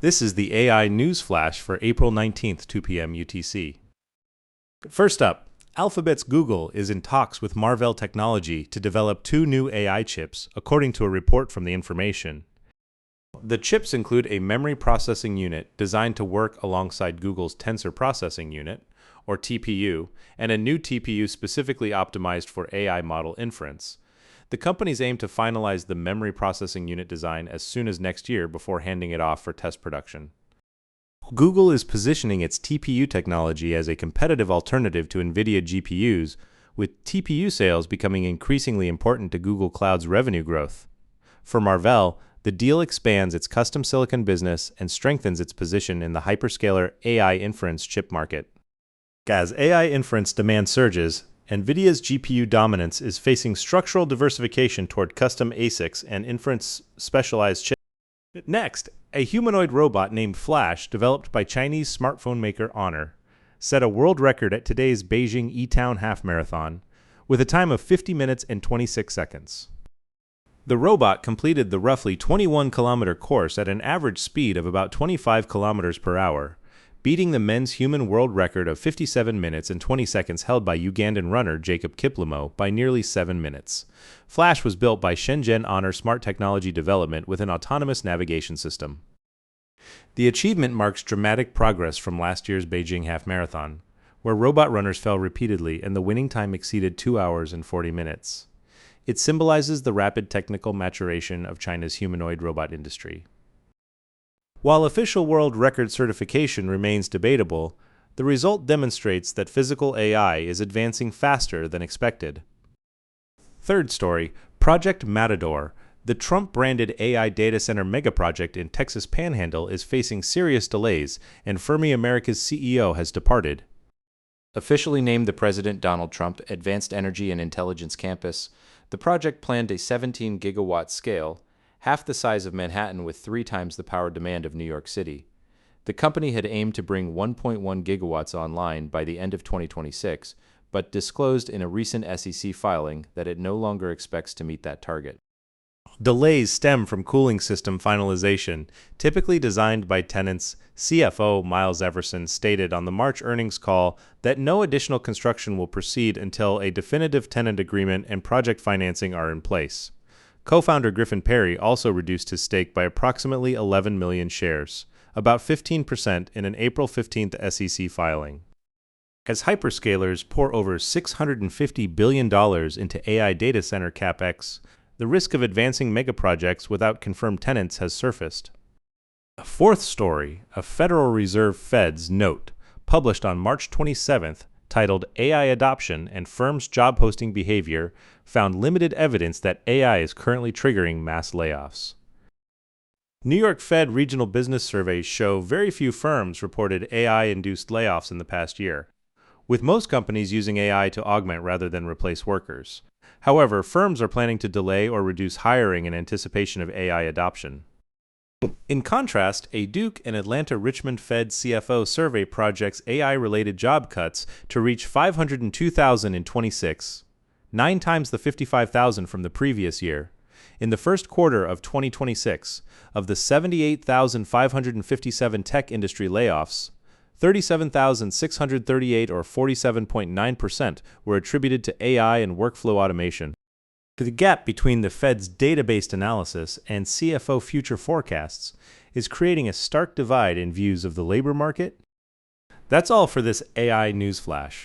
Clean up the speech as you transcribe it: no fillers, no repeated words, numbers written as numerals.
This is the AI News Flash for April 19th, 2 p.m. UTC. First up, Alphabet's Google is in talks with Marvell Technology to develop 2 new AI chips, according to a report from The Information. The chips include a memory processing unit designed to work alongside Google's Tensor Processing Unit, or TPU, and a new TPU specifically optimized for AI model inference. The companies aim to finalize the memory processing unit design as soon as next year before handing it off for test production. Google is positioning its TPU technology as a competitive alternative to NVIDIA GPUs, with TPU sales becoming increasingly important to Google Cloud's revenue growth. For Marvell, the deal expands its custom silicon business and strengthens its position in the hyperscaler AI inference chip market. As AI inference demand surges, NVIDIA's GPU dominance is facing structural diversification toward custom ASICs and inference-specialized chips. Next, a humanoid robot named Flash, developed by Chinese smartphone maker Honor, set a world record at today's Beijing Half-Marathon, with a time of 50 minutes and 26 seconds. The robot completed the roughly 21-kilometer course at an average speed of about 25 kilometers per hour, beating the men's human world record of 57 minutes and 20 seconds held by Ugandan runner Jacob Kiplimo by nearly 7 minutes. Flash was built by Shenzhen Honor Smart Technology Development with an autonomous navigation system. The achievement marks dramatic progress from last year's Beijing Half-Marathon, where robot runners fell repeatedly and the winning time exceeded 2 hours and 40 minutes. It symbolizes the rapid technical maturation of China's humanoid robot industry. While official world record certification remains debatable, the result demonstrates that physical AI is advancing faster than expected. Third story, Project Matador, the Trump-branded AI data center megaproject in Texas Panhandle, is facing serious delays, and Fermi America's CEO has departed. Officially named the President Donald Trump Advanced Energy and Intelligence Campus, the project planned a 17-gigawatt scale, half the size of Manhattan with 3 times the power demand of New York City. The company had aimed to bring 1.1 gigawatts online by the end of 2026, but disclosed in a recent SEC filing that it no longer expects to meet that target. Delays stem from cooling system finalization, typically designed by tenants. CFO Miles Everson stated on the March earnings call that no additional construction will proceed until a definitive tenant agreement and project financing are in place. Co-founder Griffin Perry also reduced his stake by approximately 11 million shares, about 15% in an April 15th SEC filing. As hyperscalers pour over $650 billion into AI data center capex, the risk of advancing megaprojects without confirmed tenants has surfaced. A fourth story, a Federal Reserve Fed's note, published on March 27th, titled AI Adoption and Firms' Job Posting Behavior, found limited evidence that AI is currently triggering mass layoffs. New York Fed regional business surveys show very few firms reported AI-induced layoffs in the past year, with most companies using AI to augment rather than replace workers. However, firms are planning to delay or reduce hiring in anticipation of AI adoption. In contrast, a Duke and Atlanta Richmond Fed CFO survey projects AI-related job cuts to reach 502,000 in 26, 9 times the 55,000 from the previous year. In the first quarter of 2026, of the 78,557 tech industry layoffs, 37,638 or 47.9% were attributed to AI and workflow automation. The gap between the Fed's data-based analysis and CFO future forecasts is creating a stark divide in views of the labor market. That's all for this AI News Flash.